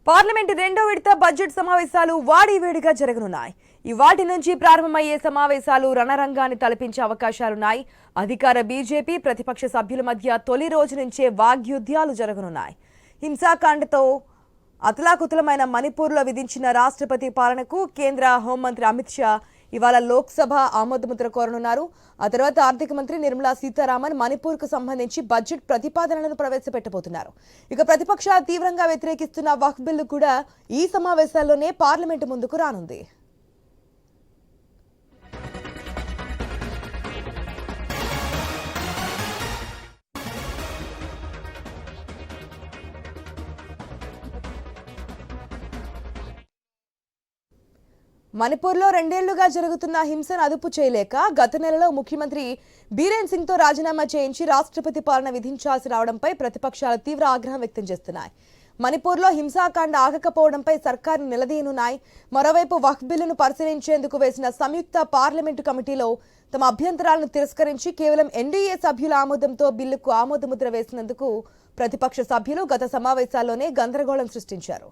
Parliament రెండో విడత budget సమావేశాలు వాడివేడిగా జరగనున్నాయి. వాటి నుంచి ప్రారంభమయ్యే సమావేశాలు రణరంగాన్ని తలపించే అవకాశాలున్నాయి. అధికార బీజేపీ ప్రతిపక్ష సభ్యుల మధ్య తొలి రోజు నుంచే వాగ్యుద్ధాలు జరగనున్నాయి. హింసాకాండతో అతలాకుతలమైన మణిపూర్లో విధించిన రాష్ట్రపతి పాలనకు కేంద్ర హోంమంత్రి అమిత్ షా ఇవాళ లోక్సభ ఆమోదముద్ర కోరనున్నారు. ఆ తర్వాత ఆర్థిక మంత్రి నిర్మలా సీతారామన్ మణిపూర్కు సంబంధించి బడ్జెట్ ప్రతిపాదనలను ప్రవేశపెట్టబోతున్నారు. ఇక ప్రతిపక్షాలు తీవ్రంగా వ్యతిరేకిస్తున్న వక్ఫ్ బిల్లు కూడా ఈ సమావేశాల్లోనే పార్లమెంటు ముందుకు రానుంది. మణిపూర్లో రెండేళ్లుగా జరుగుతున్న హింసను అదుపు చేయలేక గత నెలలో ముఖ్యమంత్రి బీరేన్ సింగ్తో రాజీనామా చేయించి రాష్ట్రపతి పాలన విధించాల్సి రావడంపై ప్రతిపక్షాలు తీవ్ర ఆగ్రహం వ్యక్తం చేస్తున్నాయి. మణిపూర్లో హింసాకాండ ఆగకపోవడంపై సర్కారును నిలదీయనున్నాయి. మరోవైపు వక్ఫ్ బిల్లును పరిశీలించేందుకు వేసిన సంయుక్త పార్లమెంటు కమిటీలో తమ అభ్యంతరాలను తిరస్కరించి కేవలం ఎన్డీఏ సభ్యుల ఆమోదంతో బిల్లుకు ఆమోదముద్ర వేసినందుకు ప్రతిపక్ష సభ్యులు గత సమావేశాల్లోనే గందరగోళం సృష్టించారు.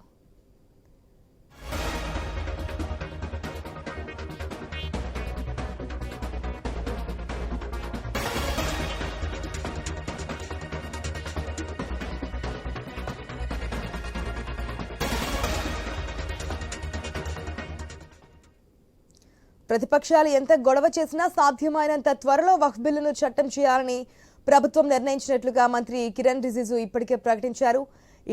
ప్రతిపక్షాలు ఎంత గొడవ చేసినా సాధ్యమైనంత త్వరలో వక్ఫ్ బిల్లును చట్టం చేయాలని ప్రభుత్వం నిర్ణయించినట్లుగా మంత్రి కిరణ్ రిజిజు ఇప్పటికే ప్రకటించారు.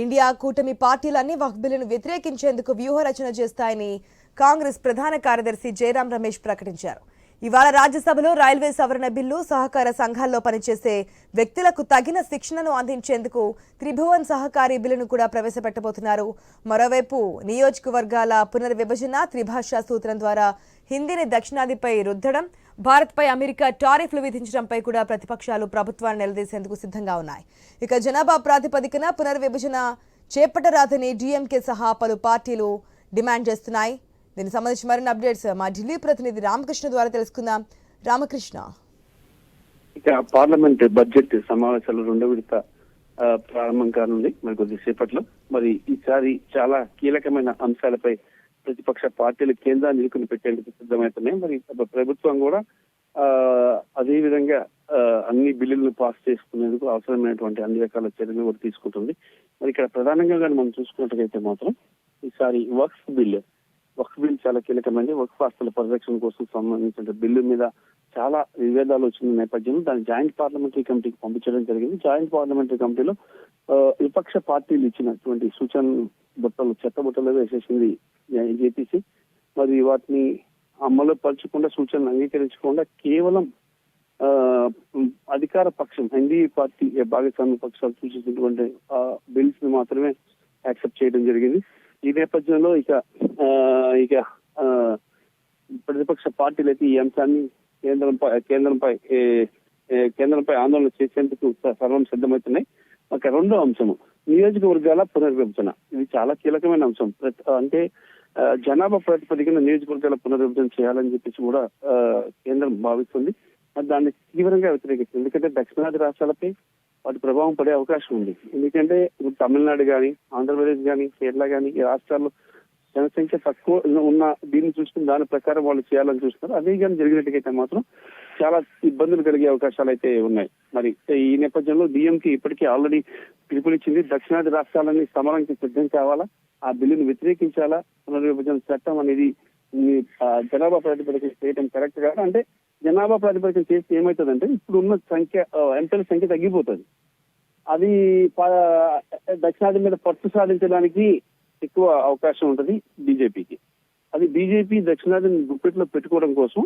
ఇండియా కూటమి పార్టీలన్నీ వక్ఫ్ బిల్లును వ్యతిరేకించేందుకు వ్యూహరచన చేస్తాయని కాంగ్రెస్ ప్రధాన కార్యదర్శి జయరాం రమేష్ ప్రకటించారు. ఇవాళ రాజ్యసభలో రైల్వే సవరణ బిల్లు, సహకార సంఘాల్లో పనిచేసే వ్యక్తులకు తగిన శిక్షణను అందించేందుకు త్రిభువన్ సహకారి బిల్లును కూడా ప్రవేశపెట్టబోతున్నారు. మరోవైపు నియోజకవర్గాల పునర్విభజన, త్రిభాషా సూత్రం ద్వారా హిందీని దక్షిణాదిపై రుద్దడం, భారత్పై అమెరికా టారిఫ్లు విధించడంపై కూడా ప్రతిపక్షాలు ప్రభుత్వాన్ని నిలదీసేందుకు సిద్ధంగా ఉన్నాయి. ఇక జనాభా ప్రాతిపదికన పునర్విభజన చేపట్టరాదని డీఎంకే సహా పలు పార్టీలు డిమాండ్ చేస్తున్నాయి. దీనికి సంబంధించి మరిన్ని అప్డేట్స్ మా ఢిల్లీ ప్రతినిధి రామకృష్ణ ద్వారా తెలుసుకుందాం. రామకృష్ణ, ఇక పార్లమెంట్ బడ్జెట్ సమావేశాలు రెండో విడత ప్రారంభం కానుంది మరి కొద్దిసేపట్లో. మరి ఈసారి చాలా కీలకమైన అంశాలపై ప్రతిపక్ష పార్టీలు కేంద్రాన్ని నిలుకుని పెట్టేందుకు సిద్ధమవుతున్నాయి. మరి ప్రభుత్వం కూడా అదే విధంగా అన్ని బిల్లులను పాస్ చేసుకునేందుకు అవసరమైనటువంటి అన్ని రకాల చర్యలు కూడా తీసుకుంటుంది. మరి ఇక్కడ ప్రధానంగా మనం చూసుకున్నట్లయితే మాత్రం ఈసారి వక్ఫ్ బిల్ చాలా కీలకమైనది. వక్ఫ్ ఆస్తుల పరిరక్షణ కోసం సంబంధించిన బిల్లు మీద చాలా విభేదాలు వచ్చిన నేపథ్యంలో దాన్ని జాయింట్ పార్లమెంటరీ కమిటీకి పంపించడం జరిగింది. జాయింట్ పార్లమెంటరీ కమిటీలో విపక్ష పార్టీలు ఇచ్చినటువంటి సూచన బుట్టలు చెత్తబుట్టలు వేసేసింది జేపీసీ. మరి వాటిని అమలు పరచకుండా, సూచనలు అంగీకరించకుండా కేవలం అధికార పక్షం ఎన్డీఏ పార్టీ భాగస్వామ్య పక్షాలు సూచించినటువంటి బిల్స్ ని మాత్రమే యాక్సెప్ట్ చేయడం జరిగింది. ఈ నేపథ్యంలో ఇక ప్రతిపక్ష పార్టీలు అయితే ఈ అంశాన్ని కేంద్రంపై ఆందోళన చేసేందుకు సర్వం సిద్ధమవుతున్నాయి. ఒక రెండో అంశము నియోజకవర్గాల పునర్విభజన. ఇది చాలా కీలకమైన అంశం. అంటే జనాభా ప్రాతిపదికన నియోజకవర్గాల పునర్విభజన చేయాలని చెప్పేసి కూడా కేంద్రం భావిస్తుంది. దాన్ని తీవ్రంగా వ్యతిరేకిస్తుంది. ఎందుకంటే దక్షిణాది రాష్ట్రాలపై వాటి ప్రభావం పడే అవకాశం ఉంది. ఎందుకంటే తమిళనాడు కానీ, ఆంధ్రప్రదేశ్ కానీ, కేరళ కానీ ఈ రాష్ట్రాల్లో జనసంఖ్య తక్కువ ఉన్న దీన్ని చూసుకుని దాని ప్రకారం వాళ్ళు చేయాలని చూస్తున్నారు. అదే కానీ జరిగినట్టుగైతే మాత్రం చాలా ఇబ్బందులు కలిగే అవకాశాలు అయితే ఉన్నాయి. మరి ఈ నేపథ్యంలో డిఎంకే ఇప్పటికీ ఆల్రెడీ పిలుపునిచ్చింది. దక్షిణాది రాష్ట్రాలన్నీ సమరానికి సిద్ధం కావాలా, ఆ బిల్లును వ్యతిరేకించాలా, పునర్విభజన చట్టం అనేది జనాభా ప్రాతిపదికన చేయడం కరెక్ట్ కాదు. అంటే జనాభా ప్రాతిపదికన చేస్తే ఏమవుతుందంటే ఇప్పుడు ఉన్న సంఖ్య ఎంపీల సంఖ్య తగ్గిపోతుంది. అది దక్షిణాది మీద పట్టు సాధించడానికి ఎక్కువ అవకాశం ఉంటుంది బీజేపీకి. అది బీజేపీ దక్షిణాదిని గుప్పెట్లో పెట్టుకోవడం కోసం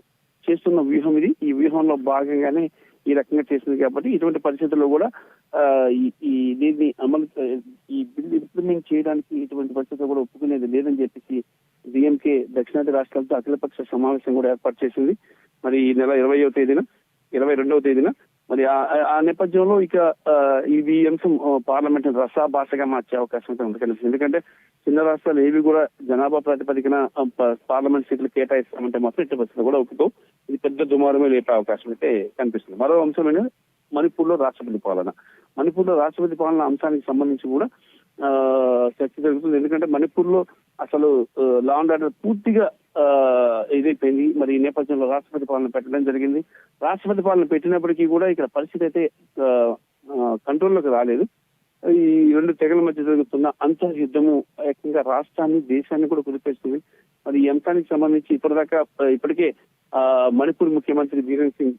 చేస్తున్న వ్యూహం ఇది. ఈ వ్యూహంలో భాగంగానే ఈ రకంగా చేసింది. కాబట్టి ఇటువంటి పరిస్థితుల్లో కూడా దీన్ని ఈ బిల్ ఇంప్లిమెంట్ చేయడానికి ఇటువంటి పరిస్థితులు కూడా ఒప్పుకునేది లేదని చెప్పేసి డిఎంకే దక్షిణాది రాష్ట్రాలతో అఖిలపక్ష సమావేశం కూడా ఏర్పాటు చేసింది. మరి ఈ నెల 22వ తేదీన మరి ఆ నేపథ్యంలో ఇక ఇది అంశం పార్లమెంట్ రసాభాసగా మార్చే అవకాశం ఉంది కనిపిస్తుంది. ఎందుకంటే చిన్న రాష్ట్రాలు ఏవి కూడా జనాభా ప్రాతిపదికన పార్లమెంట్ సీట్లు కేటాయిస్తామంటే మాత్రం ఇటు పరిస్థితులు కూడా ఒప్పుకో ఇది పెద్ద దుమారమే లేపే అవకాశం అయితే కనిపిస్తుంది. మరో అంశం ఏంటంటే మణిపూర్లో రాష్ట్రపతి పాలన. మణిపూర్లో రాష్ట్రపతి పాలన అంశానికి సంబంధించి కూడా చర్చ జరుగుతుంది. జరుగుతుంది. ఎందుకంటే మణిపూర్ లో అసలు లా అండ్ ఆర్డర్ పూర్తిగా ఇదైపోయింది. మరి ఈ నేపథ్యంలో రాష్ట్రపతి పాలన పెట్టడం జరిగింది. రాష్ట్రపతి పాలన పెట్టినప్పటికీ కూడా ఇక్కడ పరిస్థితి అయితే కంట్రోల్లోకి రాలేదు. ఈ రెండు తెగల మధ్య జరుగుతున్న అంతర్యుద్ధము ఏకంగా రాష్ట్రాన్ని, దేశాన్ని కూడా కుదిపేస్తుంది. మరి ఈ అంశానికి సంబంధించి ఇప్పటికే మణిపూర్ ముఖ్యమంత్రి బీరేన్ సింగ్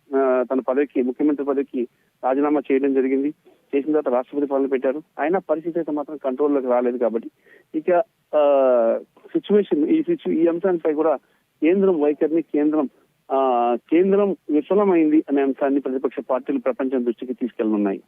తన ముఖ్యమంత్రి పదవికి రాజీనామా చేయడం జరిగింది. చేసిన తర్వాత రాష్ట్రపతి పాలన పెట్టారు. అయినా పరిస్థితి అయితే మాత్రం కంట్రోల్లోకి రాలేదు. కాబట్టి ఇక ఈ అంశాలపై కూడా కేంద్రం వైఖరిని కేంద్రం విఫలమైంది అనే అంశాన్ని ప్రతిపక్ష పార్టీలు ప్రపంచం దృష్టికి తీసుకెళ్లనున్నాయి.